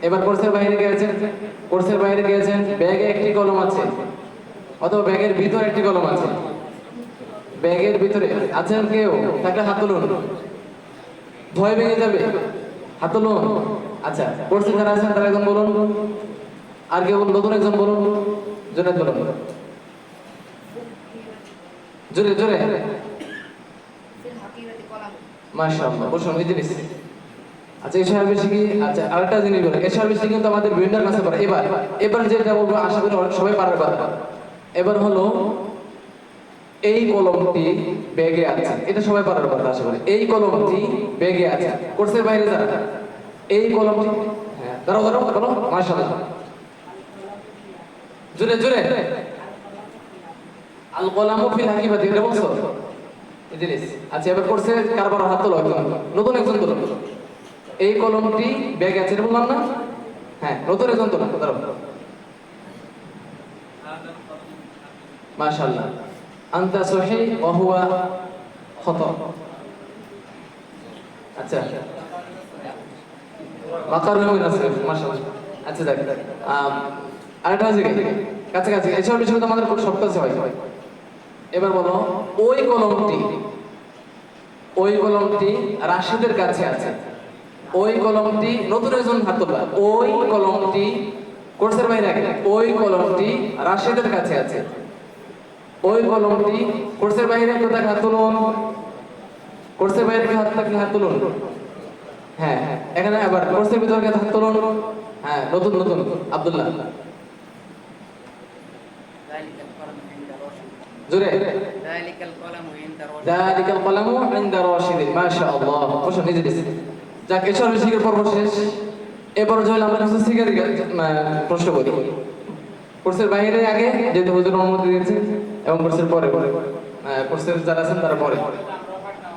এবার কোর্সের বাইরে গিয়েছেন, কোর্সের বাইরে গিয়েছেন, ব্যাগে একটি কলম আছে অথবা ব্যাগের ভিতরে একটি কলম আছে। ব্যাগের ভিতরে আছেন কেউ? থাকলে হাত তুলুন। ভয় ভেঙে যাবে, হাত তুলুন। আচ্ছা, কোর্সে যারা আছেন তারা একজন বলুন, আর কেউ নতুন একজন বলুন, জোরে বলুন, জোরে জোরে। মাশাআল্লাহ, বসুন ইদ্রিস। আচ্ছা, এই সাহেব শিখি। আচ্ছা, আরেকটা জিনিস বলি, এই সাহেব শিখি কিন্তু আমাদের বিভিন্ন ক্লাসে পড়ে। এবার যেটা বলবো আশা করি সবাই পারার কথা। এবার হলো এই কলমটি ব্যাগে আছে, এটা সবাই পারার কথা আশা করি। এই কলমটি ব্যাগে আছে, কোর্সের বাইরে যারা এই কলমটি, হ্যাঁ ধরো ধরো ধরো, মাশাআল্লাহ, জোরে জোরে। আল কলামু ফিল হাকিবাতি, এটা বলছো ইদ্রিস। আচ্ছা, এবার কোর্সে কারবার হাত তোলো, নতুন একজন তোলো। এই কলমটি ব্যাগে আছে, এটা বললাম না? হ্যাঁ, নতুন একজন তোলো, ধরো। মাশাআল্লাহ, আনতা সহিহ ওয়া হুয়া খাতা। আচ্ছা, মাকারুন আছে, মাশাআল্লাহ। আচ্ছা দেখ, আরেকটা আছে কাছাকাছি, এসব বিষয় তো আমাদের খুব শক্ত আছে ভাই। এবার বলো, ওই কলমটি রাশিদের কাছে আছে। ওই কলমটি, নতুন একজন হাত তোলা। ওই কলমটি কোর্সের বাইরে আগে, ওই কলমটি রাশিদের কাছে আছে। ওই কলমটি কোর্সের বাইরে কোথায়? হাত তুলুন। কোর্সের বাইরে হাত থাকলে হাত তুলুন। হ্যাঁ, এখানে আবার কোর্সের ভিতরে হাত তুলুন। হ্যাঁ, নতুন নতুন আব্দুল্লাহ, জোরে। যালিকাল কলামু ইনদা রাশিদিন, মাশাআল্লাহ। বসো নিজে নিজে। যাক, এসব শিখে পর্ব শেষ। এবার জয় আমরা কিছু শিখে প্রশ্ন করি। কোর্সের বাইরে আগে যেহেতু হুজুর অনুমতি দিয়েছে, এবং কোর্সের পরে কোর্সের যারা আছেন তারা পরে।